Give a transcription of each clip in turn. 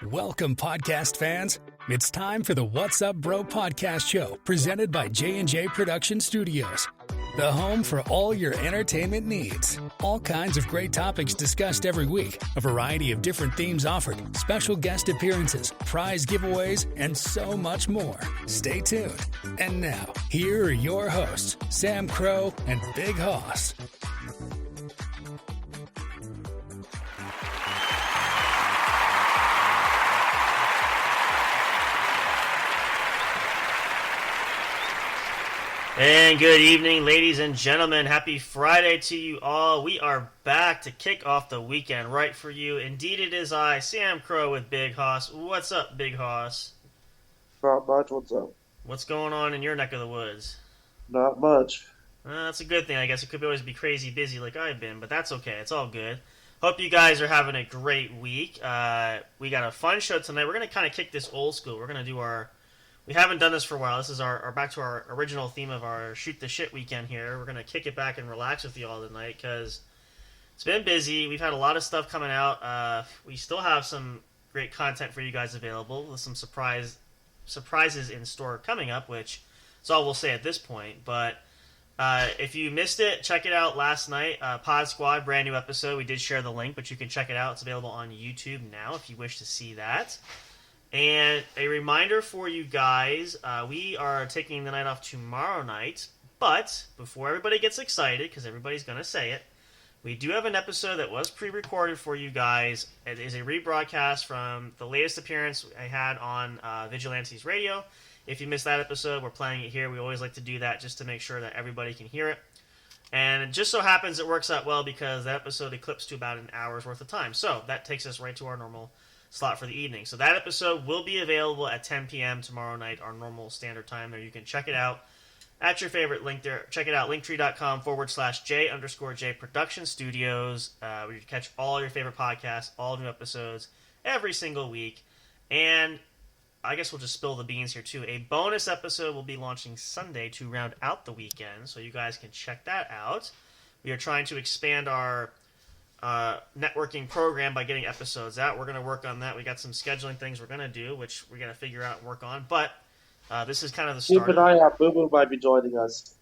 Welcome, podcast fans. It's time for the What's Up Bro podcast show, presented by J&J Production Studios, the home for all your entertainment needs. All kinds of great topics discussed every week, a variety of different themes offered, special guest appearances, prize giveaways, and so much more. Stay tuned. And now, here are your hosts, Samcro and Bighoss. And good evening, ladies and gentlemen. Happy Friday to you all. We are back to kick off the weekend right for you. Indeed, it is I, Sam Crow, with Big Hoss. What's up, Big Hoss? Not much. What's up? What's going on in your neck of the woods? Not much. That's a good thing, I guess. It could always be crazy busy like I've been, but that's okay. It's all good. Hope you guys are having a great week. We got a fun show tonight. We're going to kind of kick this old school. We're going to do our... We haven't done this for a while. This is our back to our original theme of our Shoot the Shit weekend here. We're going to kick it back and relax with you all tonight because it's been busy. We've had a lot of stuff coming out. We still have some great content for you guys available with some surprises in store coming up, which is all we'll say at this point. But if you missed it, check it out last night. Pod Squad, brand new episode. We did share the link, but you can check it out. It's available on YouTube now if you wish to see that. And a reminder for you guys, we are taking the night off tomorrow night, but before everybody gets excited, because everybody's going to say it, we do have an episode that was pre-recorded for you guys. It is a rebroadcast from the latest appearance I had on Vigilantes Radio. If you missed that episode, we're playing it here. We always like to do that just to make sure that everybody can hear it. And it just so happens it works out well because that episode eclipsed to about an hour's worth of time. So that takes us right to our normal slot for the evening. So that episode will be available at 10 p.m. tomorrow night, our normal standard time there. You can check it out at your favorite link there. Check it out, linktree.com/J_J Production Studios, where you can catch all your favorite podcasts, all new episodes every single week. And I guess we'll just spill the beans here too. A bonus episode will be launching Sunday to round out the weekend, so you guys can check that out. We are trying to expand our networking program by getting episodes out. We're going to work on that. We got some scheduling things we're going to do, which we're going to figure out and work on. But this is kind of the start. Keep an eye out. Boo Boo might be joining us.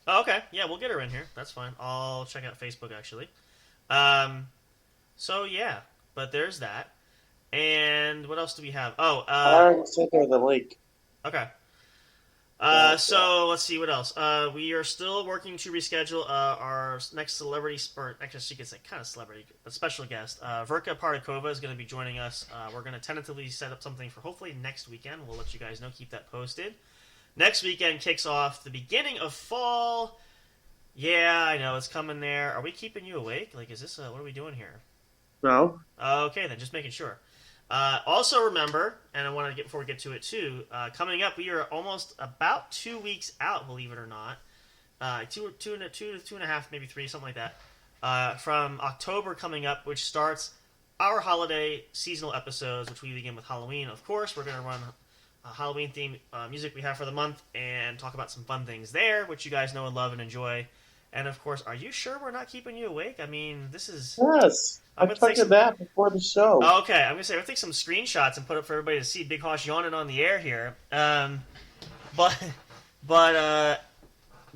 Oh, okay. Yeah, we'll get her in here. That's fine. I'll check out Facebook, actually. So, yeah. But there's that. And what else do we have? Oh, I already sent her the link. Okay. So let's see what else. We are still working to reschedule our next celebrity, or actually she could say kind of celebrity, but special guest. Verka Partakova is going to be joining us. We're going to tentatively set up something for hopefully next weekend. We'll let you guys know. Keep that posted. Next weekend kicks off the beginning of fall. Yeah, I know it's coming there. Are we keeping you awake? Like, is this what are we doing here? No. Okay, then just making sure. Also remember, and I want to get before we get to it too, coming up, we are almost about 2 weeks out, believe it or not. Two and a half, maybe 3, something like that. From October coming up, which starts our holiday seasonal episodes, which we begin with Halloween. Of course, we're going to run Halloween themed music we have for the month and talk about some fun things there, which you guys know and love and enjoy. And of course, are you sure we're not keeping you awake? I mean, this is... Yes. I'm checking that before the show. Okay, I'm going to say, I'll take some screenshots and put up for everybody to see Big Hoss yawning on the air here. But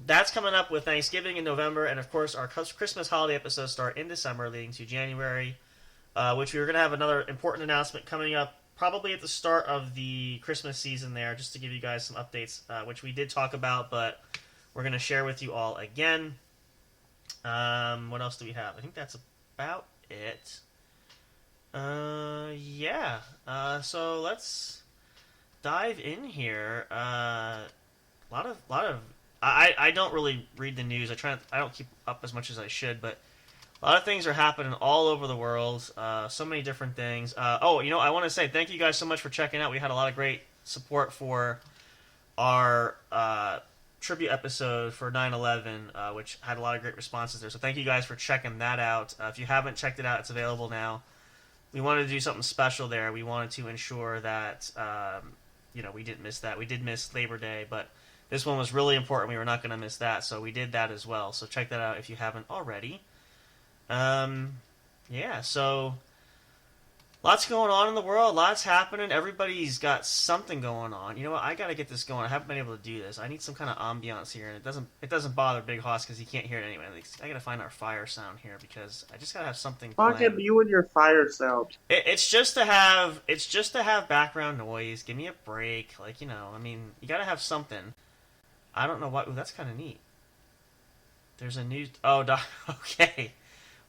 that's coming up with Thanksgiving in November, and of course, our Christmas holiday episodes start in December, leading to January, which we're going to have another important announcement coming up probably at the start of the Christmas season there, just to give you guys some updates, which we did talk about, but we're going to share with you all again. What else do we have? I think that's about it. Yeah. So let's dive in here. A lot of. I don't really read the news. I don't keep up as much as I should, but a lot of things are happening all over the world. So many different things. I want to say thank you guys so much for checking out. We had a lot of great support for our tribute episode for 9/11, which had a lot of great responses there. So thank you guys for checking that out. If you haven't checked it out, it's available now. We wanted to do something special there. We wanted to ensure that we didn't miss that. We did miss Labor Day, but this one was really important. We were not going to miss that, so we did that as well. So check that out if you haven't already. So Lots going on in the world. Lots happening. Everybody's got something going on. You know what? I gotta get this going. I haven't been able to do this. I need some kind of ambiance here, and it doesn't bother Big Hoss because he can't hear it anyway. I gotta find our fire sound here because I just gotta have something Fucking playing. you and your fire sound. It's just to have background noise. Give me a break. Like, I mean, you gotta have something. I don't know what. Ooh, that's kind of neat. There's a new. Oh, okay.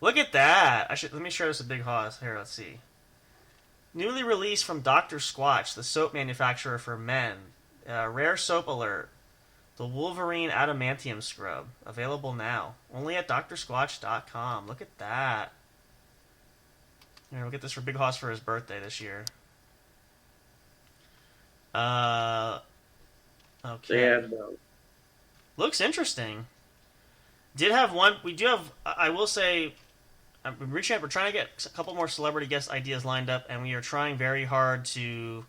Look at that. Let me share this with Big Hoss. Here, let's see. Newly released from Dr. Squatch, the soap manufacturer for men. Rare soap alert. The Wolverine Adamantium Scrub. Available now. Only at drsquatch.com. Look at that. Here, we'll get this for Big Hoss for his birthday this year. Okay. Yeah, no. Looks interesting. Did have one. We do have. I will say, we're trying to get a couple more celebrity guest ideas lined up, and we are trying very hard to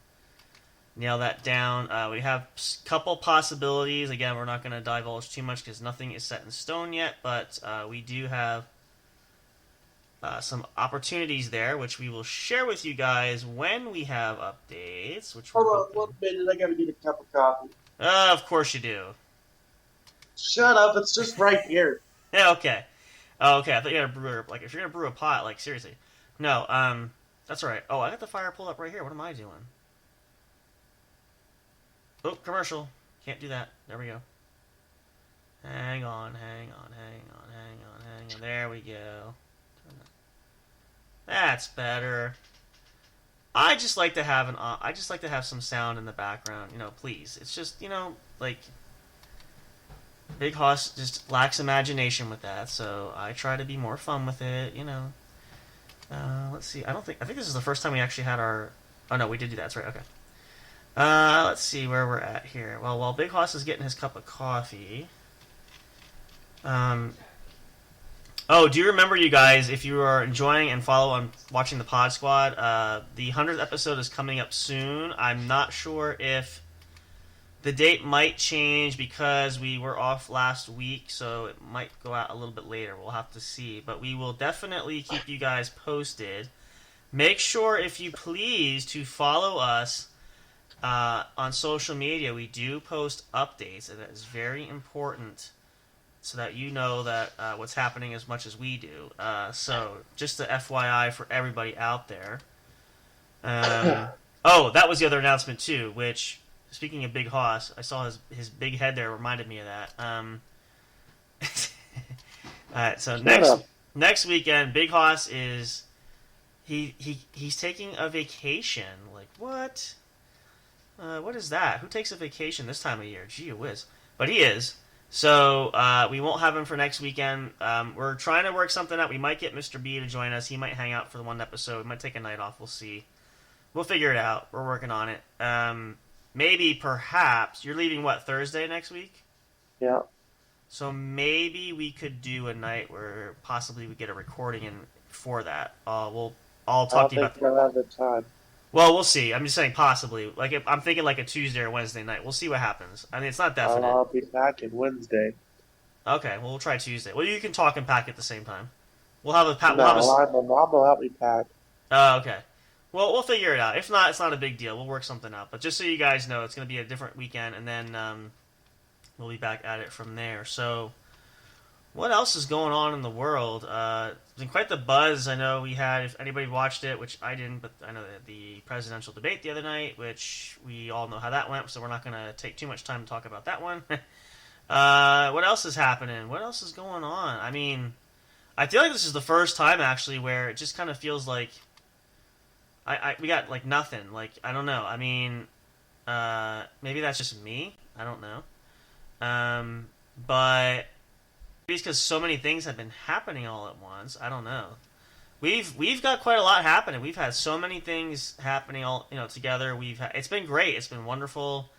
nail that down. We have a couple possibilities. Again, we're not going to divulge too much because nothing is set in stone yet, but we do have some opportunities there, which we will share with you guys when we have updates. Hold on 1 minute. I gotta get a cup of coffee. Of course you do. Shut up. It's just right here. Yeah, okay. Oh, okay, I thought you had a brewer. Like, if you're gonna brew a pot, like, seriously. No, that's alright. Oh, I got the fire pulled up right here. What am I doing? Oh, commercial. Can't do that. There we go. Hang on. There we go. That's better. I just like to have some sound in the background, please. It's just, like, Big Hoss just lacks imagination with that, so I try to be more fun with it, Let's see. I think this is the first time we actually had our. Oh no, we did do that. That's right. Okay. Let's see where we're at here. Well, while Big Hoss is getting his cup of coffee. Oh, do you remember, you guys? If you are enjoying and watching the Pod Squad, the 100th episode is coming up soon. I'm not sure if the date might change because we were off last week, so it might go out a little bit later. We'll have to see. But we will definitely keep you guys posted. Make sure, if you please, to follow us on social media. We do post updates, and that is very important so that you know that what's happening as much as we do. So just the FYI for everybody out there. Oh, that was the other announcement, too, which... Speaking of Big Hoss, I saw his big head there. Reminded me of that. Alright, so next weekend, Big Hoss is he's taking a vacation. Like, what? What is that? Who takes a vacation this time of year? Gee whiz. But he is. So we won't have him for next weekend. We're trying to work something out. We might get Mr. B to join us. He might hang out for the one episode. We might take a night off. We'll see. We'll figure it out. We're working on it. Maybe, perhaps, you're leaving, what, Thursday next week? Yeah. So maybe we could do a night where possibly we get a recording in for that. I'll talk to you about that. I don't think I'll have the time. Well, we'll see. I'm just saying possibly. Like, I'm thinking like a Tuesday or Wednesday night. We'll see what happens. I mean, it's not definite. I'll be back in Wednesday. Okay, well, we'll try Tuesday. Well, you can talk and pack at the same time. We'll have a... My mom will help me pack. Oh, okay. Well, we'll figure it out. If not, it's not a big deal. We'll work something out. But just so you guys know, it's going to be a different weekend, and then we'll be back at it from there. So, what else is going on in the world? It's been quite the buzz. I know we had, if anybody watched it, which I didn't, but I know the presidential debate the other night, which we all know how that went, so we're not going to take too much time to talk about that one. What else is happening? What else is going on? I mean, I feel like this is the first time, actually, where it just kind of feels like we got, like, nothing. Like, I don't know. I mean, maybe that's just me. I don't know. But maybe it's because so many things have been happening all at once. I don't know. We've got quite a lot happening. We've had so many things happening all, together. It's been great. It's been wonderful.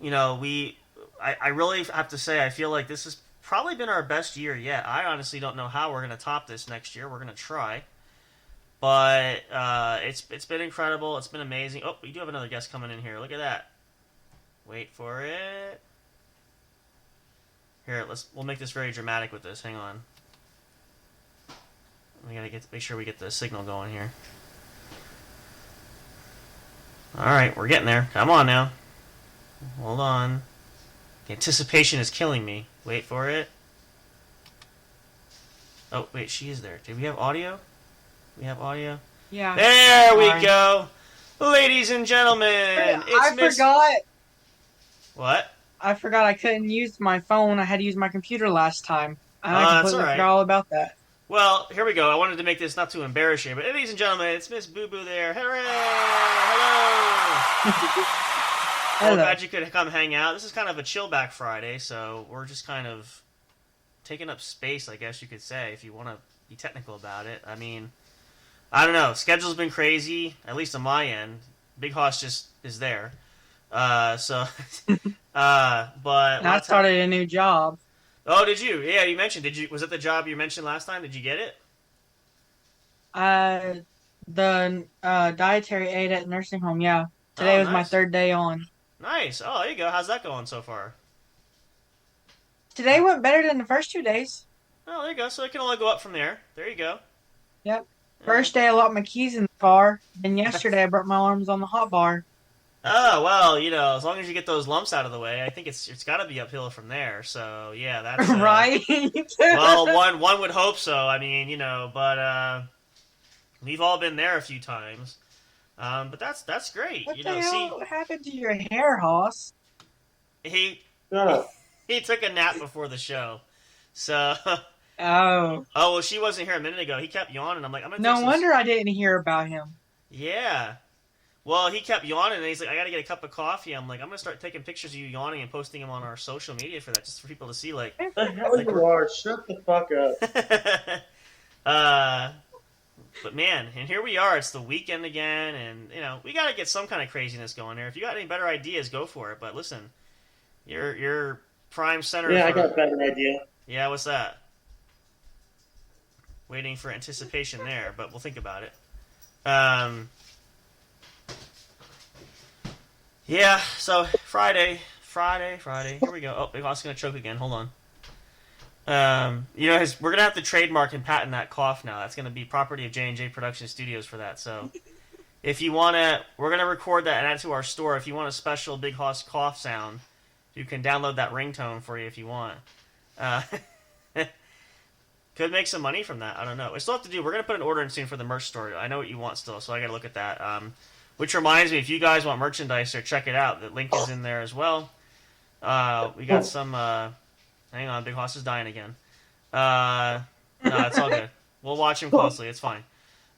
I really have to say, I feel like this has probably been our best year yet. I honestly don't know how we're going to top this next year. We're going to try. But it's been incredible. It's been amazing. Oh, we do have another guest coming in here. Look at that. Wait for it. Here, we'll make this very dramatic with this. Hang on. We gotta make sure we get the signal going here. All right, we're getting there. Come on now. Hold on. The anticipation is killing me. Wait for it. Oh, wait, she is there. Did we have audio? We have audio? Yeah. There we Sorry. go. Ladies and gentlemen, it's I forgot. What? I forgot I couldn't use my phone. I had to use my computer last time. And I That's completely all right. forgot all about that. Well, here we go. I wanted to make this not too embarrassing, but ladies and gentlemen, it's Miss Boo Boo there. Hooray! Hello! Hello. Well, glad you could come hang out. This is kind of a chill back Friday, so we're just kind of taking up space, I guess you could say, if you want to be technical about it. I mean, I don't know. Schedule's been crazy, at least on my end. Bighoss just is there. But I started a new job. Oh, did you? Yeah, you mentioned. Was it the job you mentioned last time? Did you get it? The dietary aide at nursing home. Yeah, today was my nice. 3rd day on. Nice. Oh, there you go. How's that going so far? Today went better than the first 2 days. Oh, there you go. So it can only go up from there. There you go. Yep. First day I locked my keys in the car. And yesterday I broke my arms on the hot bar. Oh, well, as long as you get those lumps out of the way, I think it's got to be uphill from there. So, yeah, that's... Right? Well, one would hope so. I mean, but we've all been there a few times. But that's great. What the hell happened to your hair, Hoss? He took a nap before the show. So... Oh. Oh, well, she wasn't here a minute ago. He kept yawning. I'm like, I'm going to No wonder I didn't hear about him. Yeah. Well, he kept yawning, and he's like, I got to get a cup of coffee. I'm like, I'm going to start taking pictures of you yawning and posting them on our social media for that, just for people to see, like... The hell you are. Shut the fuck up. But man, and here we are. It's the weekend again, and, we got to get some kind of craziness going here. If you got any better ideas, go for it. But listen, you're prime center Yeah, for... I got a better idea. Yeah, what's that? Waiting for anticipation there, but we'll think about it. Yeah, so Friday. Here we go. Oh, Bighoss gonna choke again. Hold on. We're gonna have to trademark and patent that cough now. That's gonna be property of J&J Production Studios for that. So, if you wanna, we're gonna record that and add it to our store. If you want a special Bighoss cough sound, you can download that ringtone for you if you want. Could make some money from that. I don't know. We still have to do. We're gonna put an order in soon for the merch store. I know what you want still, so I gotta look at that. Which reminds me, if you guys want merchandise, there, check it out. The link is in there as well. We got some. Hang on, Bighoss is dying again. No, it's all good. We'll watch him closely. It's fine.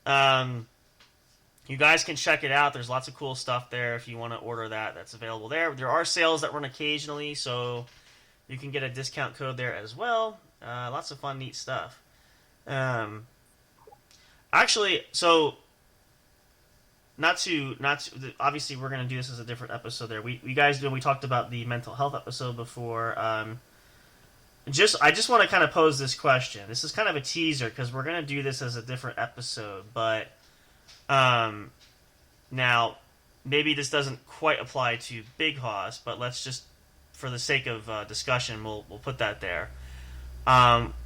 You guys can check it out. There's lots of cool stuff there if you want to order that. That's available there. There are sales that run occasionally, so you can get a discount code there as well. Lots of fun, neat stuff. Actually, so not to obviously we're gonna do this as a different episode. There, we talked about the mental health episode before. I just want to kind of pose this question. This is kind of a teaser because we're gonna do this as a different episode, but now maybe this doesn't quite apply to Bighoss, but let's just, for the sake of discussion, we'll put that there.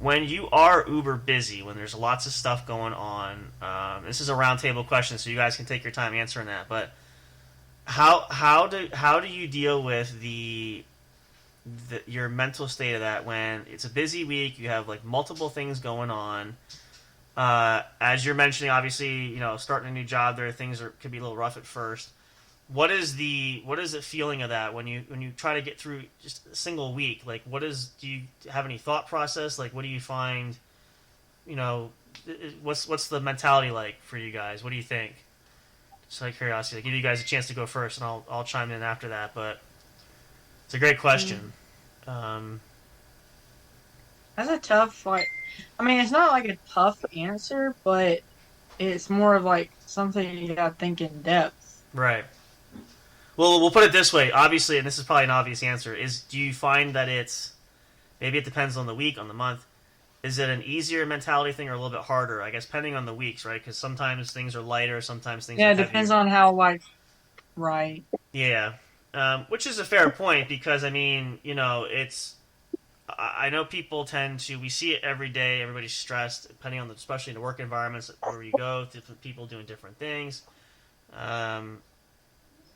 When you are uber busy, when there's lots of stuff going on, this is a roundtable question, so you guys can take your time answering that. But how do you deal with your mental state of that when it's a busy week? You have like multiple things going on. As you're mentioning, obviously, starting a new job, things could be a little rough at first. What is the feeling of that when you try to get through just a single week? Like, do you have any thought process? Like, what do you find? What's the mentality like for you guys? What do you think? Just out of curiosity, give you guys a chance to go first, and I'll chime in after that. But it's a great question. That's a tough, it's not like a tough answer, but it's more of like something you gotta think in depth. Right. Well, we'll put it this way. Obviously, and this is probably an obvious answer, do you find that maybe it depends on the week, on the month, is it an easier mentality thing or a little bit harder? I guess depending on the weeks, right? Because sometimes things are lighter, sometimes things are heavier. Yeah, it depends on how, right. Yeah. Which is a fair point because, I know people we see it every day, everybody's stressed, depending on especially in the work environments where you go, different people doing different things.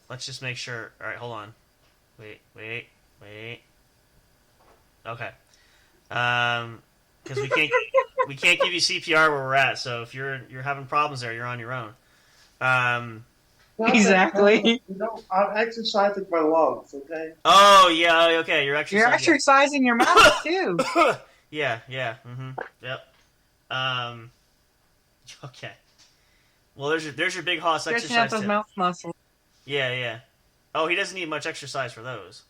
Let's just make sure. All right, hold on. Wait. Okay. Because we can't give you CPR where we're at. So if you're having problems there, you're on your own. Exactly. I'm exercising my lungs, okay? Oh yeah, okay. You're exercising. You're exercising your mouth too. Yeah. Yep. Okay. Well, there's your big hoss Stretching exercise out those tip. mouth muscles. Yeah. Oh, he doesn't need much exercise for those.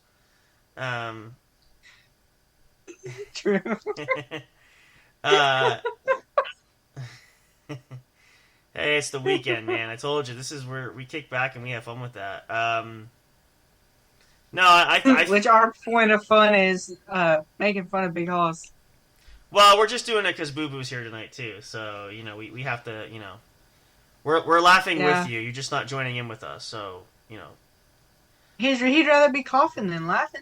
True. Hey, it's the weekend, man. I told you this is where we kick back and we have fun with that. No, I Which our point of fun is making fun of Big Hoss. well, we're just doing it because Boo Boo's here tonight too. So we have to we're laughing with you. You're just not joining in with us. So He'd rather be coughing than laughing.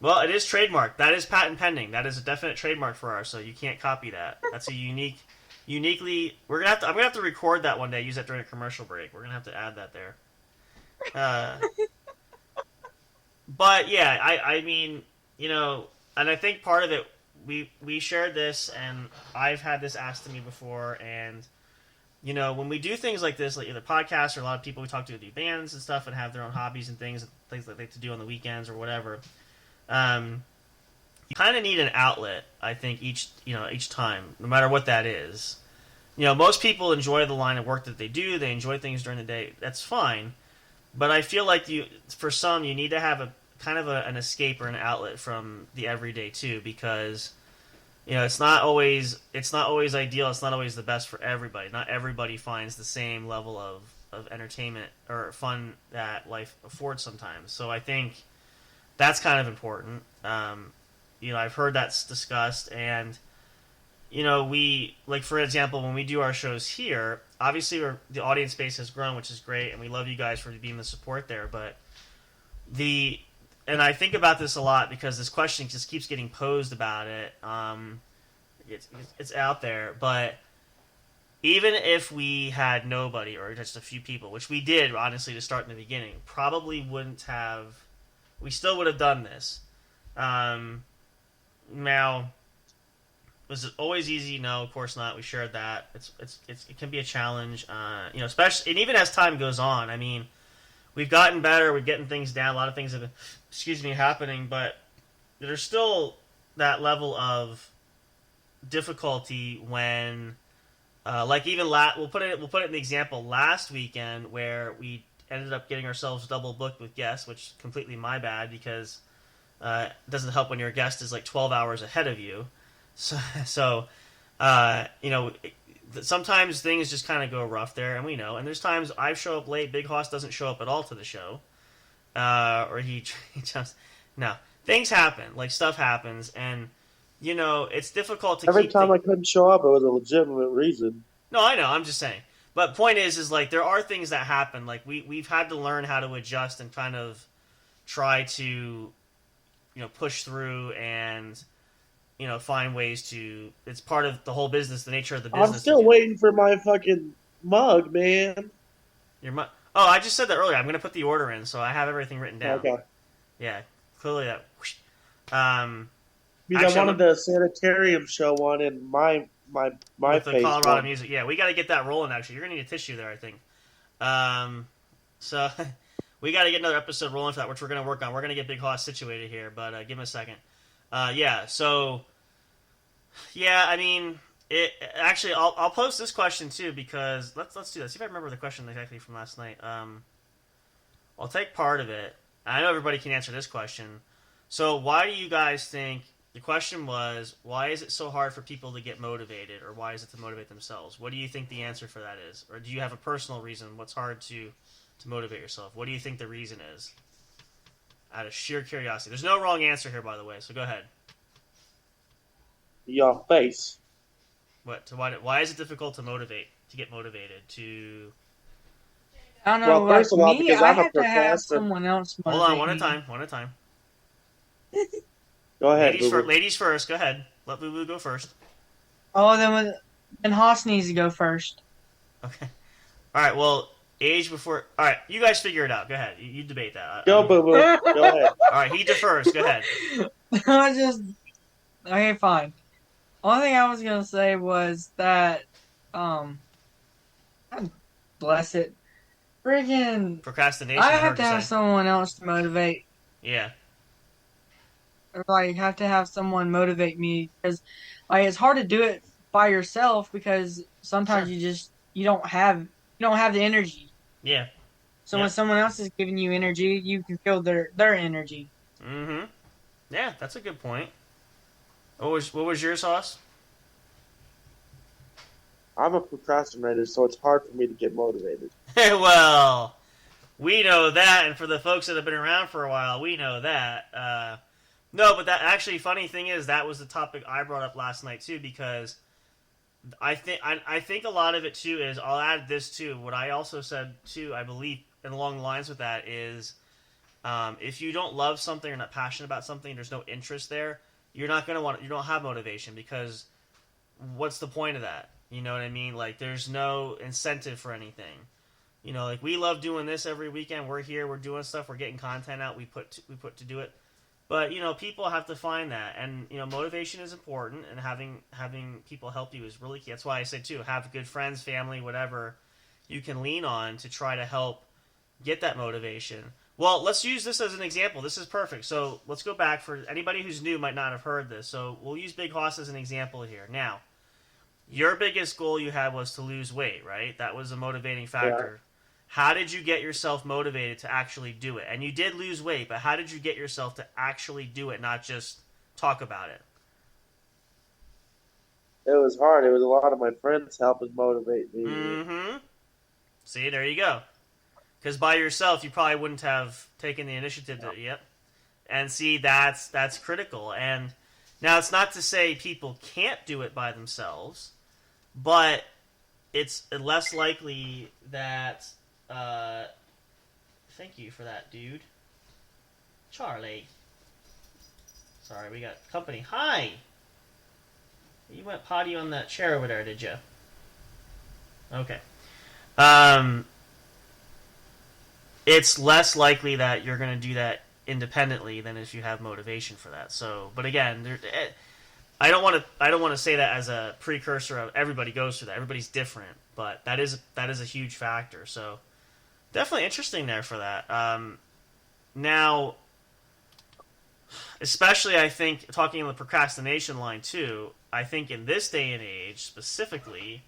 Well, it is trademarked. That is patent pending. That is a definite trademark for ours. So you can't copy that. That's a uniquely. I'm gonna have to record that one day. Use that during a commercial break. We're gonna have to add that there. But yeah, I mean, and I think part of it, we shared this, and I've had this asked to me before, and when we do things like this, like either podcasts or a lot of people we talk to do bands and stuff, and have their own hobbies and things that they like to do on the weekends or whatever. You kind of need an outlet, I think, each time, no matter what that is. Most people enjoy the line of work that they do. They enjoy things during the day. That's fine. But I feel like for some, you need to have a kind of an escape or an outlet from the everyday too, because it's not always ideal. It's not always the best for everybody. Not everybody finds the same level of entertainment or fun that life affords sometimes. So I think that's kind of important. I've heard that's discussed, and we, like, for example, when we do our shows here, obviously the audience base has grown, which is great, and we love you guys for being the support there. But and I think about this a lot because this question just keeps getting posed about it. It's out there, but even if we had nobody or just a few people, which we did honestly to start in the beginning, probably wouldn't have. We still would have done this. Now, was it always easy? No, of course not. We shared that. It can be a challenge, especially, and even as time goes on. I mean, we've gotten better. We're getting things down. A lot of things have, happening, but there's still that level of difficulty when, like even we'll put it in the example last weekend where we ended up getting ourselves double booked with guests, which is completely my bad because it doesn't help when your guest is like 12 hours ahead of you. So sometimes things just kind of go rough there, and we know. And there's times I show up late, Big Hoss doesn't show up at all to the show, or he just things happen, like stuff happens, and it's difficult to. Every time I couldn't show up, it was a legitimate reason. No, I know. I'm just saying. But point is like there are things that happen. Like we've had to learn how to adjust and kind of try to, push through and, find ways to. It's part of the whole business, the nature of the business. I'm still waiting for my fucking mug, man. Your mug? Oh, I just said that earlier. I'm gonna put the order in, so I have everything written down. Okay. Yeah, clearly that. Because I wanted the sanitarium show one in my with the face Colorado one. music. Yeah, we got to get that rolling. Actually, you're gonna need a tissue there, I think. So we got to get another episode rolling for that, which we're gonna work on. We're gonna get Big Hoss situated here, but give him a second. So I mean, it actually. I'll post this question too because let's do that. See if I remember the question exactly from last night. I'll take part of it. I know everybody can answer this question. So why do you guys think? The question was, why is it so hard for people to get motivated, or why is it to motivate themselves? What do you think the answer for that is? Or do you have a personal reason what's hard to motivate yourself? What do you think the reason is? Out of sheer curiosity. There's no wrong answer here, by the way, so go ahead. Your face. Why is it difficult to get motivated, to... I don't know, Well, first of all, because I I'm a have to have procrastinator. someone else Hold on, motivate me. one at a time. Go ahead, Ladies first, go ahead. Let Boo Boo go first. Oh, then Haas needs to go first. Okay. All right, well, Age before. All right, you guys figure it out. Go ahead. You debate that. Go, boo boo. Go ahead. All right, he defers. Go ahead. I just okay, fine. Only thing I was gonna say was that, um, bless it, freaking, Procrastination. I I have heard to you have say. someone else to motivate, Yeah. or like have to have someone motivate me because, like, it's hard to do it by yourself because sometimes Sure. you don't have the energy. Yeah. So Yeah. when someone else is giving you energy, you can feel their energy. Mm-hmm. Yeah, that's a good point. What was your sauce? I'm a procrastinator, so it's hard for me to get motivated. Well, we know that, and for the folks that have been around for a while, we know that. No, but that actually, funny thing is, that was the topic I brought up last night too, because I think a lot of it too is, I'll add this too. What I also said too, I believe, and along the lines with that is, if you don't love something or not passionate about something, there's no interest there. You're not gonna want. You don't have motivation because what's the point of that? You know what I mean? Like, there's no incentive for anything. You know, like, we love doing this every weekend. We're here. We're doing stuff. We're getting content out. We put to do it. But, you know, people have to find that. And, you know, motivation is important, and having people help you is really key. That's why I say, too, have good friends, family, whatever you can lean on to try to help get that motivation. Well, let's use this as an example. This is perfect. So let's go back. For anybody who's new might not have heard this. So we'll use Bighoss as an example here. Now, your biggest goal you had was to lose weight, right? That was a motivating factor. Yeah. How did you get yourself motivated to actually do it? And you did lose weight, but how did you get yourself to actually do it, not just talk about it? It was hard. It was a lot of my friends helping motivate me. Mm-hmm. See, there you go. Because by yourself, you probably wouldn't have taken the initiative to, yep. And see, that's critical. And now, it's not to say people can't do it by themselves, but it's less likely that... thank you for that, dude. Charlie. Sorry, we got company. Hi! You went potty on that chair over there, did you? Okay. It's less likely that you're going to do that independently than if you have motivation for that. So, but again, I don't want to say that as a precursor of everybody goes through that. Everybody's different, but that is a huge factor. So, definitely interesting there for that. Now, especially I think talking on the procrastination line too. I think in this day and age specifically,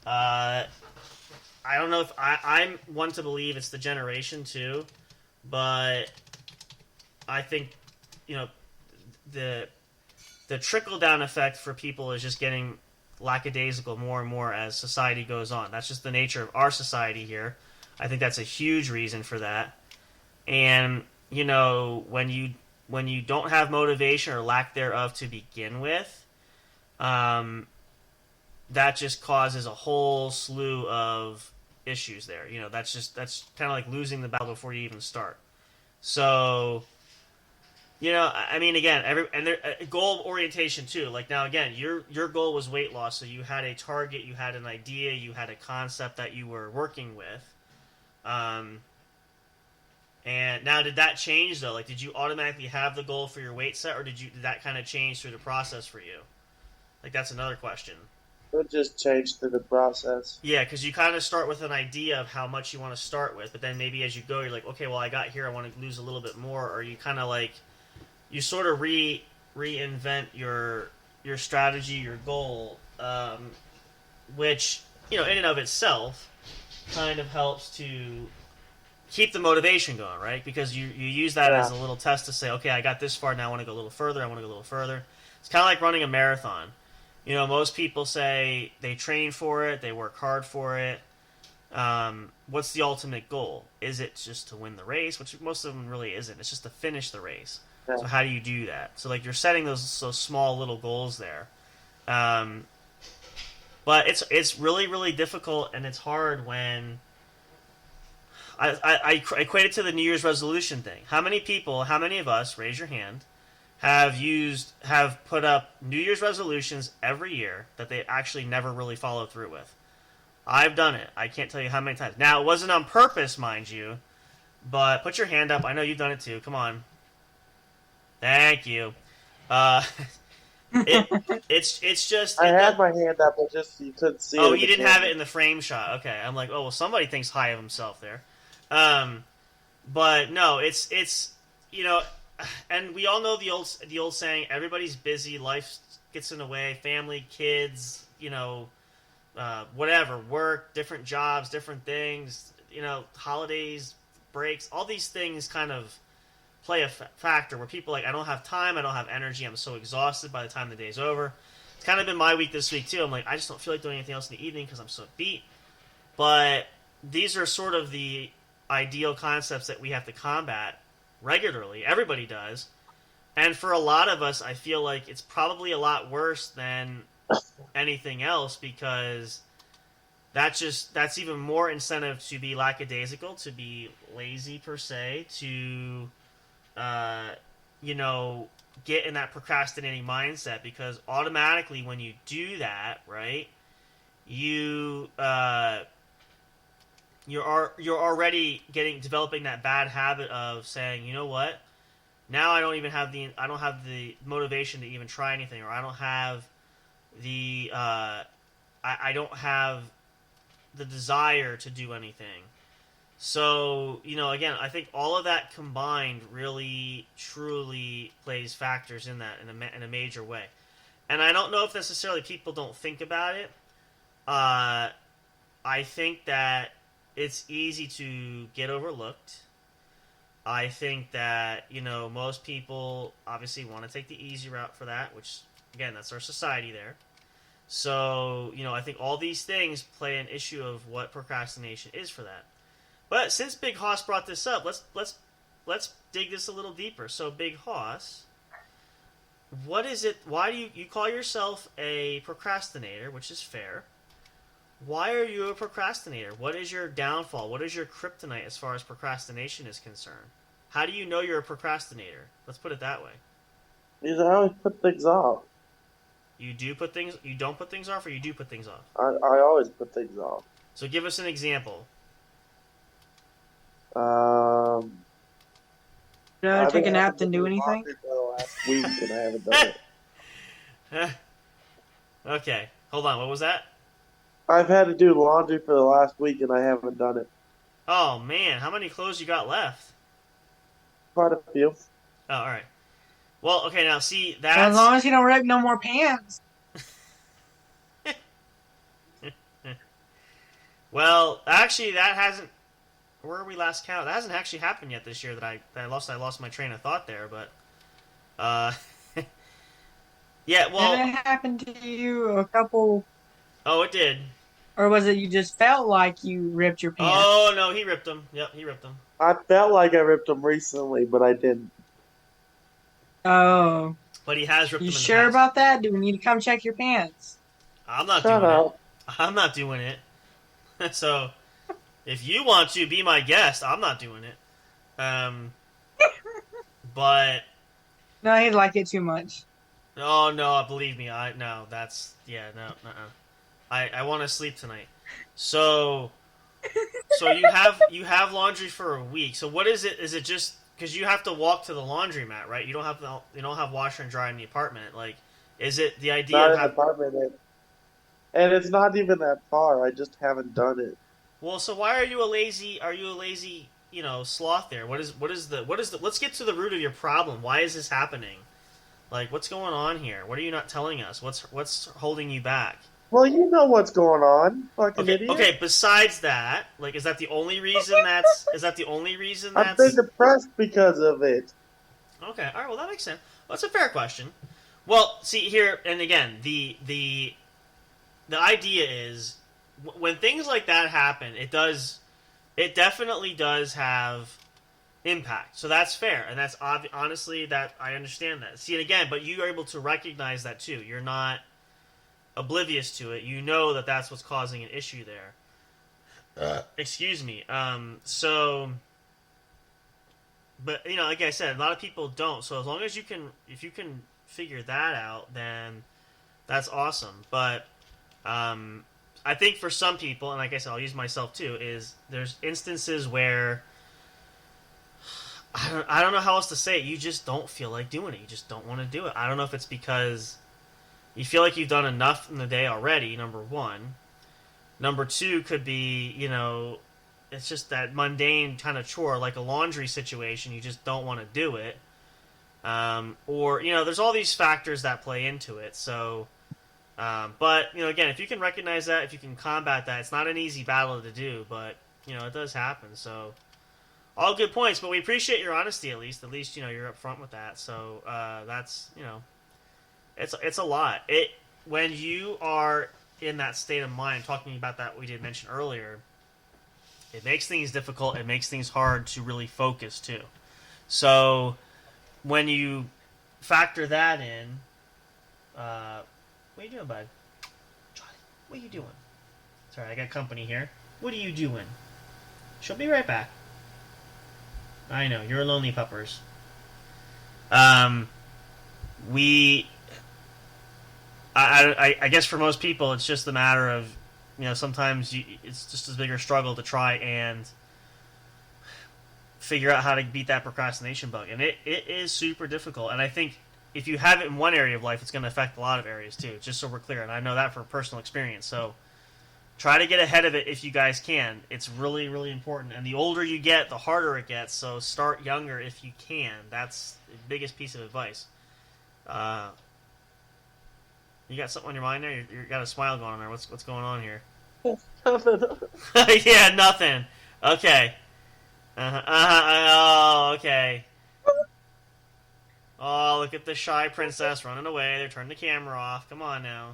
I don't know if I'm one to believe it's the generation too, but I think, you know, the trickle down effect for people is just getting lackadaisical more and more as society goes on. That's just the nature of our society here. I think that's a huge reason for that. And, you know, when you don't have motivation or lack thereof to begin with, that just causes a whole slew of issues there. You know, that's kind of like losing the battle before you even start. So, you know, I mean, again, goal orientation too. Like, now again, your goal was weight loss, so you had a target, you had an idea, you had a concept that you were working with. And now, did that change though? Like, did you automatically have the goal for your weight set, or did that kind of change through the process for you? Like, that's another question. It just changed through the process. Yeah, because you kind of start with an idea of how much you want to start with, but then maybe as you go, you're like, okay, well, I got here, I want to lose a little bit more, or you kind of like, you sort of reinvent your strategy, your goal, which, you know, in and of itself kind of helps to keep the motivation going, right? Because you use that as a little test to say, okay, I got this far, now I want to go a little further, It's kind of like running a marathon. You know, most people say they train for it, they work hard for it. What's the ultimate goal? Is it just to win the race? Which most of them really isn't. It's just to finish the race. Yeah. So how do you do that? So, like, you're setting those small little goals there. But it's really, really difficult, and it's hard when... I equate it to the New Year's resolution thing. How many of us, raise your hand, have put up New Year's resolutions every year that they actually never really followed through with? I've done it. I can't tell you how many times. Now, it wasn't on purpose, mind you, but put your hand up. I know you've done it too. Come on. Thank you. Uh, it's just... I had my hand up, but just you couldn't see it. Oh, you didn't have it in the frame shot. Okay, I'm like, oh, well, somebody thinks high of himself there. But no, it's you know, and we all know the old saying, everybody's busy, life gets in the way, family, kids, you know, whatever, work, different jobs, different things, you know, holidays, breaks, all these things kind of play a factor where people are like, I don't have time, I don't have energy, I'm so exhausted by the time the day's over. It's kind of been my week this week too. I'm like, I just don't feel like doing anything else in the evening because I'm so beat. But these are sort of the ideal concepts that we have to combat regularly. Everybody does. And for a lot of us, I feel like it's probably a lot worse than anything else, because that's even more incentive to be lackadaisical, to be lazy per se, to you know, get in that procrastinating mindset, because automatically when you do that, right, you're already developing that bad habit of saying, you know what, now I don't have the motivation to even try anything, or I don't have the I don't have the desire to do anything. So, you know, again, I think all of that combined really, truly plays factors in that in a major way. And I don't know if necessarily people don't think about it. I think that it's easy to get overlooked. I think that, you know, most people obviously want to take the easy route for that, which, again, that's our society there. So, you know, I think all these things play an issue of what procrastination is for that. But since Big Hoss brought this up, let's dig this a little deeper. So, Big Hoss, what is it? Why do you call yourself a procrastinator, which is fair? Why are you a procrastinator? What is your downfall? What is your kryptonite as far as procrastination is concerned? How do you know you're a procrastinator? Let's put it that way. Because I always put things off. You don't put things off, or you do put things off? I always put things off. So give us an example. Take a nap than do anything? For the last week and I haven't done it. Okay, hold on. What was that? I've had to do laundry for the last week and I haven't done it. Oh man, how many clothes you got left? Quite a few. Oh, all right. Well, okay, now see that's... As long as you don't rip no more pants. Well, actually, that hasn't... Where are we last count? That hasn't actually happened yet this year. That I lost my train of thought there, but yeah. Well, did it happen to you a couple? Oh, it did. Or was it you just felt like you ripped your pants? Oh no, he ripped them. Yep, he ripped them. I felt like I ripped them recently, but I didn't. Oh. But he has ripped them. You in the sure past. about that? Do we need to come check your pants? I'm not Shut doing up. it. I'm not doing it. So, if you want to be my guest, I'm not doing it. But No, he'd like it too much. oh no, believe me, I want to sleep tonight. So you have laundry for a week. So what is it? Is it just because you have to walk to the laundromat, right? You don't have washer and dryer in the apartment. Like, is it the idea Not of in the apartment, and it's not even that far. I just haven't done it. Well, so why are you a lazy, you know, sloth there? What is the let's get to the root of your problem. Why is this happening? Like, what's going on here? What are you not telling us? What's holding you back? Well, you know what's going on, fucking Okay, idiot. okay, besides that, like, is that the only reason that's... I've been depressed because of it. Okay, alright, well, that makes sense. Well, that's a fair question. Well, see, here, and again, the idea is, when things like that happen, it definitely does have impact. So that's fair, and that's honestly, that I understand that. See, and again, but you are able to recognize that too. You're not oblivious to it. You know that that's what's causing an issue there. Excuse me. So, but you know, like I said, a lot of people don't. So as long as if you can figure that out, then that's awesome. But I think for some people, and like I said, I'll use myself too, is there's instances where I don't know how else to say it. You just don't feel like doing it. You just don't want to do it. I don't know if it's because you feel like you've done enough in the day already, number one. Number two could be, it's just that mundane kind of chore, like a laundry situation. You just don't want to do it. Or, there's all these factors that play into it. So, but, again, if you can recognize that, if you can combat that, it's not an easy battle to do, but, it does happen. So, all good points, but we appreciate your honesty at least. At least, you're upfront with that. So, that's, it's a lot. When you are in that state of mind, talking about that we did mention earlier, it makes things difficult. It makes things hard to really focus too. So when you factor that in, what are you doing, bud? Charlie, what are you doing? Sorry, I got company here. What are you doing? She'll be right back. I know, you're lonely puppers. I guess for most people, it's just a matter of, sometimes it's just a bigger struggle to try and figure out how to beat that procrastination bug. And it is super difficult. And I think if you have it in one area of life, it's going to affect a lot of areas too, just so we're clear. And I know that from personal experience. So try to get ahead of it if you guys can. It's really, really important. And the older you get, the harder it gets. So start younger if you can. That's the biggest piece of advice. You got something on your mind there? You got a smile going on there. What's going on here? Nothing. Yeah, nothing. Okay. Oh, okay. Oh, look at the shy princess running away. They're turning the camera off. Come on now.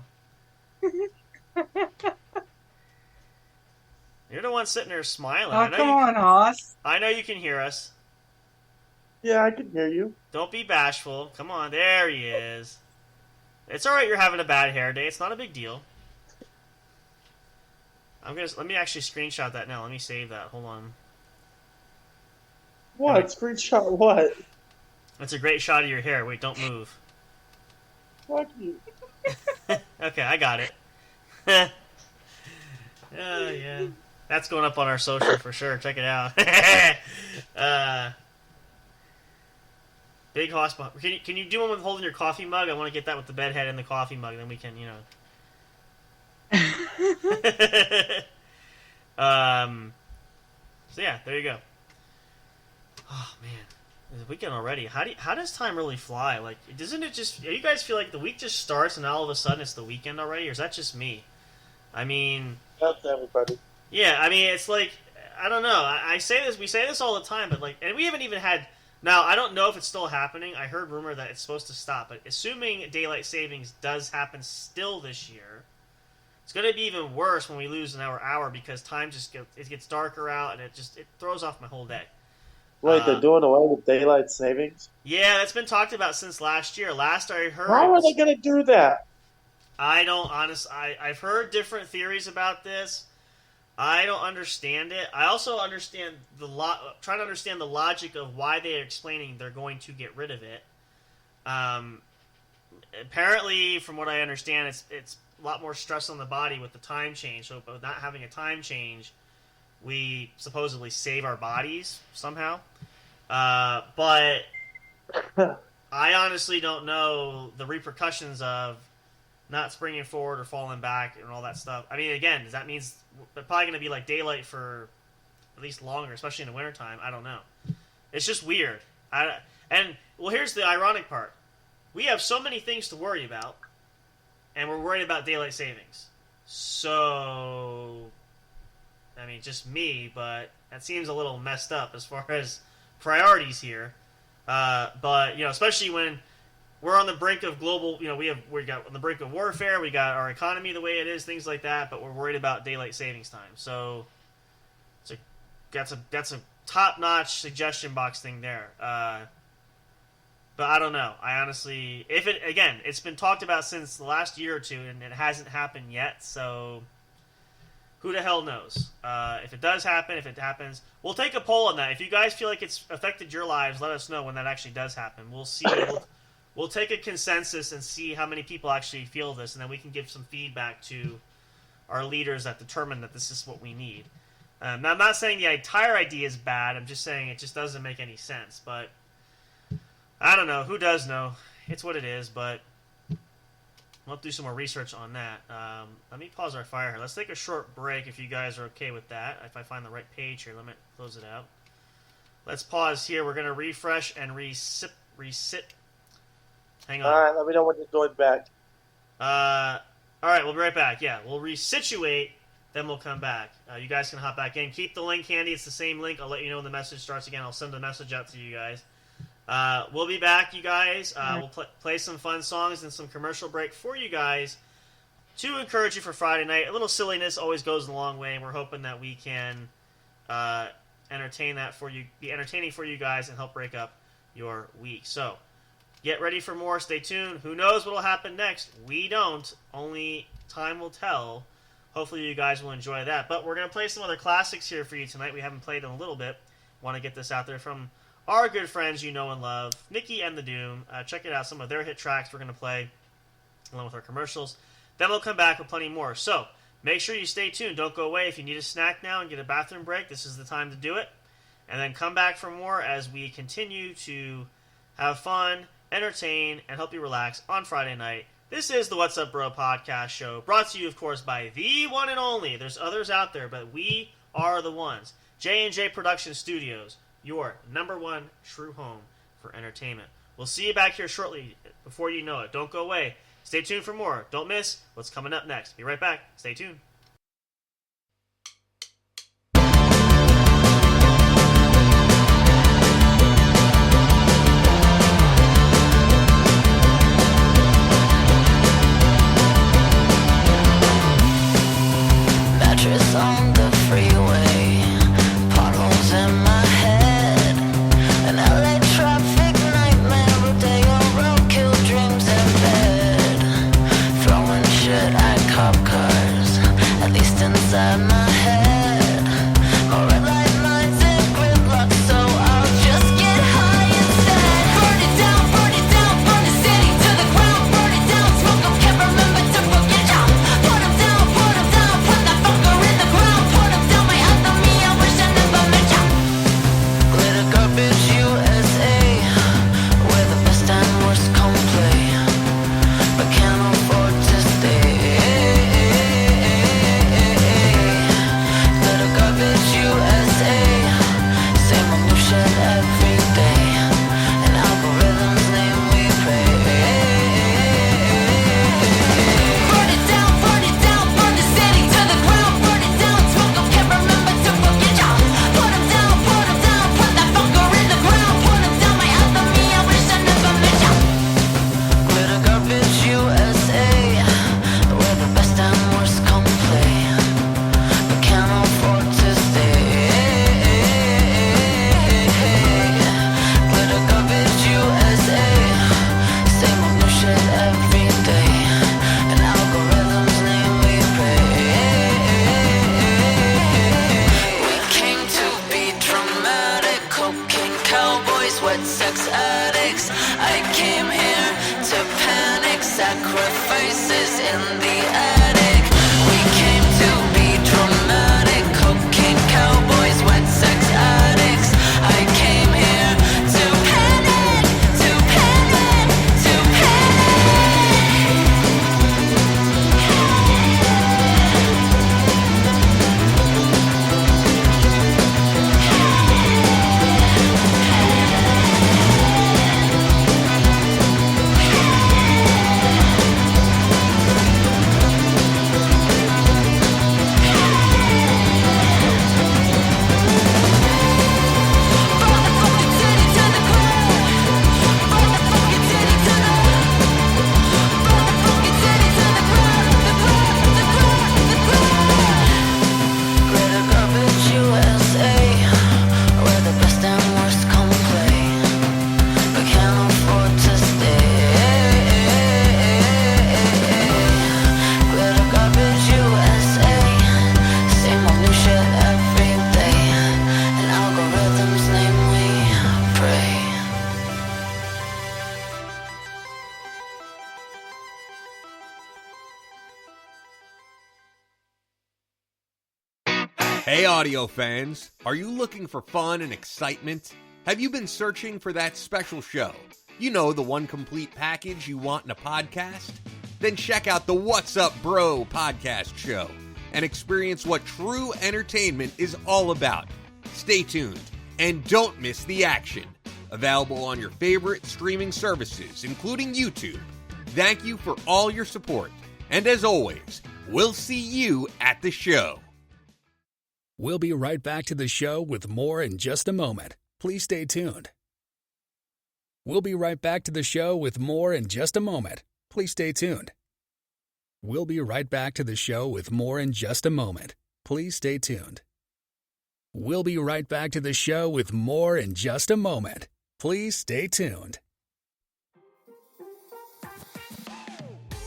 You're the one sitting there smiling. Oh, come on, Hoss. I know you can hear us. Yeah, I can hear you. Don't be bashful. Come on, there he is. It's alright you're having a bad hair day. It's not a big deal. Let me actually screenshot that now. Let me save that. Hold on. What? Screenshot what? That's a great shot of your hair. Wait, don't move. Fuck you. Okay, I got it. Oh, yeah. That's going up on our social for sure. Check it out. Bighoss. Can you do one with holding your coffee mug? I want to get that with the bed head and the coffee mug, and then we can, So yeah, there you go. Oh man, it's the weekend already. How does time really fly? Like, doesn't it just? You guys feel like the week just starts and all of a sudden it's the weekend already, or is that just me? I mean, that's everybody. Yeah, I mean, it's like, I don't know. We say this all the time, but like, and we haven't even had. Now, I don't know if it's still happening. I heard rumor that it's supposed to stop, but assuming daylight savings does happen still this year, it's going to be even worse when we lose an hour because time it gets darker out and it throws off my whole day. Wait, they're doing away with daylight savings? Yeah, that's been talked about since last year. Last I heard, how are they going to do that? I've heard different theories about this. I don't understand it. I also understand trying to understand the logic of why they are explaining they're going to get rid of it. Apparently, from what I understand, it's a lot more stress on the body with the time change. So, by not having a time change, we supposedly save our bodies somehow. But I honestly don't know the repercussions of not springing forward or falling back and all that stuff. I mean, again, does that mean they're probably going to be like daylight for at least longer, especially in the wintertime? I don't know. It's just weird. Here's the ironic part. We have so many things to worry about, and we're worried about daylight savings. So, I mean, just me, but that seems a little messed up as far as priorities here. But, especially when we're on the brink of global, we got on the brink of warfare, we got our economy the way it is, things like that, but we're worried about daylight savings time. So that's a top-notch suggestion box thing there. But I don't know. I honestly, it's been talked about since the last year or two, and it hasn't happened yet, so who the hell knows? If it does happen, if it happens, we'll take a poll on that. If you guys feel like it's affected your lives, let us know when that actually does happen. We'll see. We'll take a consensus and see how many people actually feel this, and then we can give some feedback to our leaders that determine that this is what we need. Now, I'm not saying the entire idea is bad. I'm just saying it just doesn't make any sense. But I don't know. Who does know? It's what it is. But we'll have to do some more research on that. Let me pause our fire here. Let's take a short break if you guys are okay with that. If I find the right page here, let me close it out. Let's pause here. We're going to refresh and resit. Hang on. All right, let me know when you're going back. All right, we'll be right back. Yeah, we'll resituate, then we'll come back. You guys can hop back in. Keep the link handy. It's the same link. I'll let you know when the message starts again. I'll send the message out to you guys. We'll be back, you guys. We'll play some fun songs and some commercial break for you guys to encourage you for Friday night. A little silliness always goes a long way, and we're hoping that we can entertain that for you, be entertaining for you guys, and help break up your week. So get ready for more. Stay tuned. Who knows what will happen next? We don't. Only time will tell. Hopefully you guys will enjoy that. But we're going to play some other classics here for you tonight. We haven't played in a little bit. Want to get this out there from our good friends you know and love, Nikki and the Doom. Check it out. Some of their hit tracks we're going to play along with our commercials. Then we'll come back with plenty more. So make sure you stay tuned. Don't go away. If you need a snack now and get a bathroom break, this is the time to do it. And then come back for more as we continue to have fun, entertain, and help you relax on Friday night. This is the What's Up Bro podcast show, brought to you, of course, by the one and only. There's others out there, but we are the ones. J&J Production Studios, your number one true home for entertainment. We'll see you back here shortly before you know it. Don't go away. Stay tuned for more. Don't miss what's coming up next. Be right back. Stay tuned. On the freeway, potholes in my head, an LA traffic nightmare, rodeo roadkill, dreams in bed, throwing shit at cop cars, at least inside my head, my red light minds and gridlock, so I'll just get high instead. Burn it down, burn the city to the ground, burn it down, smoke 'em, can't remember to forget ya. Put 'em down, put that fucker in the ground, put 'em down, my enemy, I wish I never met ya. Glitter garbage USA, where the best and worst come play, but can't afford to stay. Glitter garbage USA, same old new shit every day, and algorithms name we pray. Burn it down, burn the city to the ground, burn it down, smoke 'em, can't remember to forget ya. Put 'em down, put that fucker in the ground, put 'em down, my enemy, I wish I never met ya. Glitter garbage USA, where the best and worst come play, but can't afford to stay. Glitter garbage USA, same old new shit every day, and algorithms name we pray. We came to be dramatic, cocaine cowboys, wet sex addicts. I came here to panic, sacrifices in the attic. We came to be dramatic, cocaine cowboys, wet sex addicts. I came here to panic, to panic, to panic. Hey audio fans, are you looking for fun and excitement? Have you been searching for that special show? You know, the one complete package you want in a podcast? Then check out the What's Up Bro podcast show and experience what true entertainment is all about. Stay tuned and don't miss the action. Available on your favorite streaming services, including YouTube. Thank you for all your support. And as always, we'll see you at the show. We'll be right back to the show with more in just a moment. Please stay tuned. We'll be right back to the show with more in just a moment. Please stay tuned. We'll be right back to the show with more in just a moment. Please stay tuned. We'll be right back to the show with more in just a moment. Please stay tuned.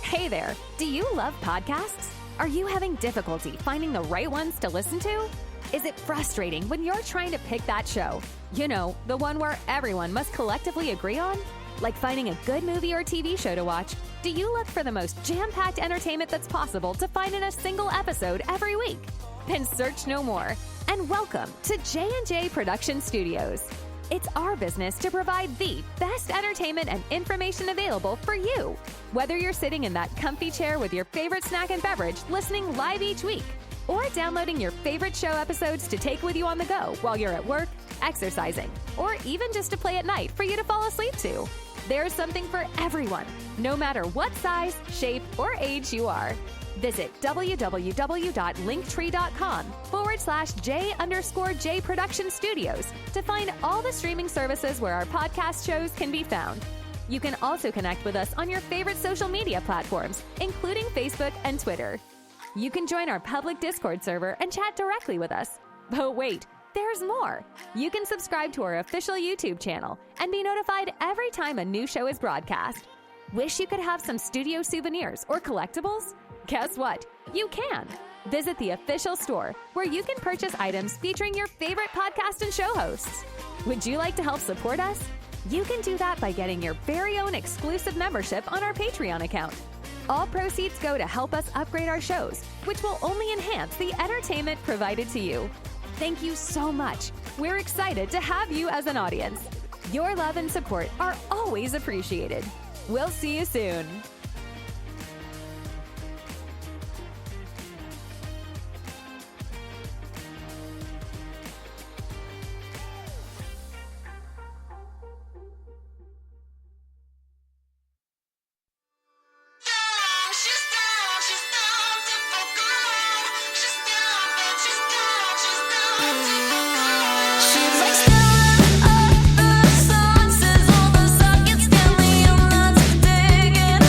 Hey there, do you love podcasts? Are you having difficulty finding the right ones to listen to? Is it frustrating when you're trying to pick that show? You know, the one where everyone must collectively agree on? Like finding a good movie or TV show to watch, do you look for the most jam-packed entertainment that's possible to find in a single episode every week? Then search no more, and welcome to J&J Production Studios. It's our business to provide the best entertainment and information available for you. Whether you're sitting in that comfy chair with your favorite snack and beverage listening live each week, or downloading your favorite show episodes to take with you on the go while you're at work, exercising, or even just to play at night for you to fall asleep to. There's something for everyone, no matter what size, shape, or age you are. Visit www.linktree.com/J_J Production Studios to find all the streaming services where our podcast shows can be found. You can also connect with us on your favorite social media platforms, including Facebook and Twitter. You can join our public Discord server and chat directly with us. But wait, there's more. You can subscribe to our official YouTube channel and be notified every time a new show is broadcast. Wish you could have some studio souvenirs or collectibles? Guess what? You can. Visit the official store where you can purchase items featuring your favorite podcast and show hosts. Would you like to help support us? You can do that by getting your very own exclusive membership on our Patreon account. All proceeds go to help us upgrade our shows, which will only enhance the entertainment provided to you. Thank you so much. We're excited to have you as an audience. Your love and support are always appreciated. We'll see you soon. Songs, says all the sockets, tell me I'm not digging.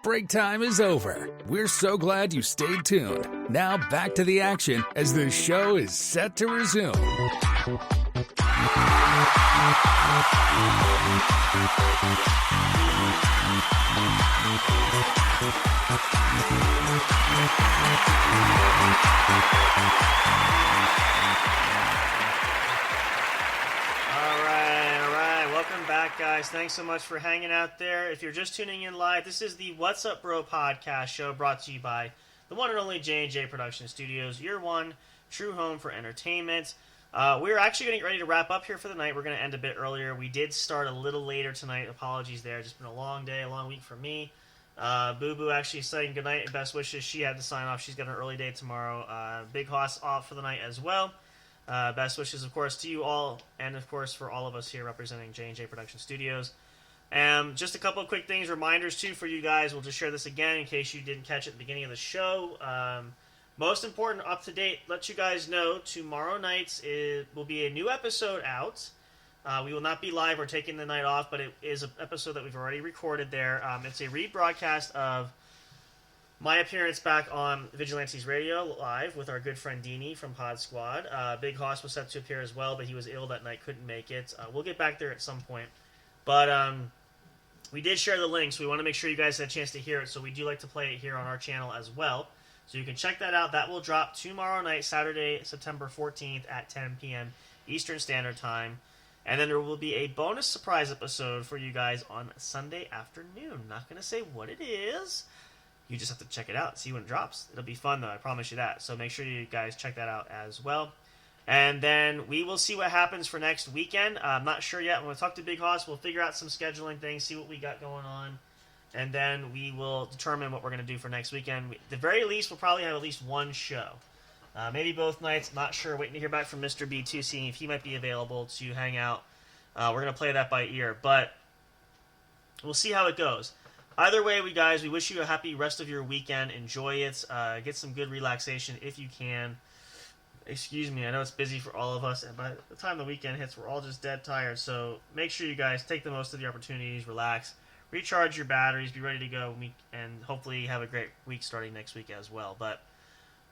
Break time is over. We're so glad you stayed tuned. Now back to the action as the show is set to resume. All right. Welcome back, guys. Thanks so much for hanging out there. If you're just tuning in live, this is the What's Up Bro podcast show brought to you by the one and only J&J Production Studios, your one true home for entertainment. We're actually going to get ready to wrap up here for the night. We're going to end a bit earlier. We did start a little later tonight. Apologies there. Just been a long day, a long week for me. Boo Boo actually saying goodnight and best wishes. She had to sign off. She's got an early day tomorrow. Bighoss off for the night as well. Best wishes, of course, to you all, and of course for all of us here representing J&J Production Studios. Just a couple of quick things, reminders too for you guys. We'll just share this again in case you didn't catch it at the beginning of the show. Most important, up to date, let you guys know tomorrow night will be a new episode out. We will not be live. We're taking the night off, but it is an episode that we've already recorded there. It's a rebroadcast of my appearance back on Vigilantes Radio live with our good friend Dini from Pod Squad. Bighoss was set to appear as well, but he was ill that night, couldn't make it. We'll get back there at some point. But we did share the link, so we want to make sure you guys had a chance to hear it. So we do like to play it here on our channel as well. So you can check that out. That will drop tomorrow night, Saturday, September 14th at 10 p.m. Eastern Standard Time. And then there will be a bonus surprise episode for you guys on Sunday afternoon. Not going to say what it is. You just have to check it out, see when it drops. It'll be fun, though. I promise you that. So make sure you guys check that out as well. And then we will see what happens for next weekend. I'm not sure yet. When we talk to Bighoss, we'll figure out some scheduling things, see what we got going on. And then we will determine what we're going to do for next weekend. At the very least, we'll probably have at least one show. Maybe both nights. Not sure. Waiting to hear back from Mr. B2, seeing if he might be available to hang out. We're going to play that by ear. But we'll see how it goes. Either way, we wish you a happy rest of your weekend. Enjoy it. Get some good relaxation if you can. Excuse me, I know it's busy for all of us, and by the time the weekend hits, we're all just dead tired. So make sure you guys take the most of the opportunities, relax, recharge your batteries, be ready to go, and hopefully have a great week starting next week as well. But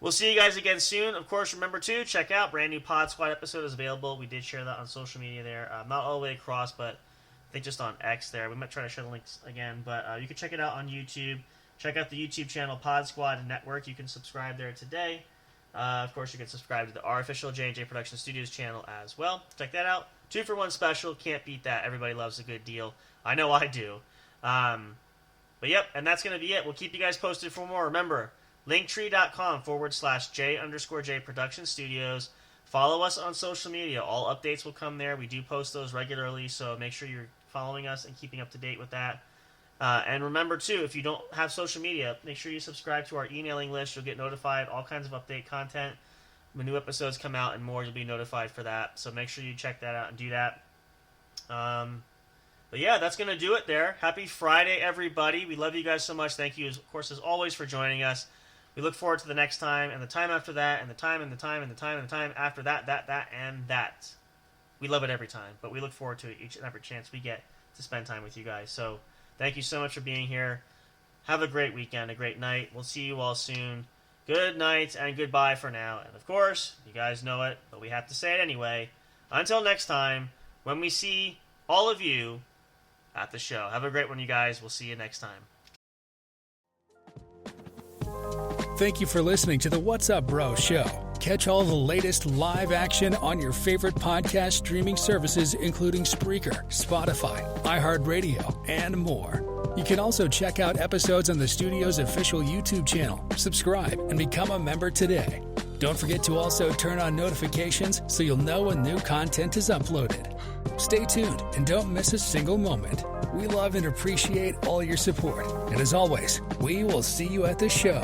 we'll see you guys again soon. Of course, remember to check out brand new Pod Squad episode is available. We did share that on social media there. Not all the way across, but I think just on X there. We might try to share the links again, but you can check it out on YouTube. Check out the YouTube channel Pod Squad Network. You can subscribe there today. Of course, you can subscribe to our official J&J Production Studios channel as well. Check that out. 2-for-1 special. Can't beat that. Everybody loves a good deal. I know I do. But yep, and that's going to be it. We'll keep you guys posted for more. Remember, linktree.com/J_J Production Studios. Follow us on social media. All updates will come there. We do post those regularly, so make sure you're following us and keeping up to date with that. And remember, too, if you don't have social media, make sure you subscribe to our emailing list. You'll get notified. All kinds of update content. When new episodes come out and more, you'll be notified for that. So make sure you check that out and do that. But yeah, that's going to do it there. Happy Friday, everybody. We love you guys so much. Thank you, of course, as always, for joining us. We look forward to the next time, and the time after that, and the time, and the time, and the time, and the time after that, and that. We love it every time, but we look forward to it each and every chance we get to spend time with you guys. So thank you so much for being here. Have a great weekend, a great night. We'll see you all soon. Good night and goodbye for now. And of course, you guys know it, but we have to say it anyway. Until next time, when we see all of you at the show. Have a great one, you guys. We'll see you next time. Thank you for listening to the What's Up Bro show. Catch all the latest live action on your favorite podcast streaming services, including Spreaker, Spotify, iHeartRadio, and more. You can also check out episodes on the studio's official YouTube channel. Subscribe and become a member today. Don't forget to also turn on notifications so you'll know when new content is uploaded. Stay tuned and don't miss a single moment. We love and appreciate all your support. And as always, we will see you at the show.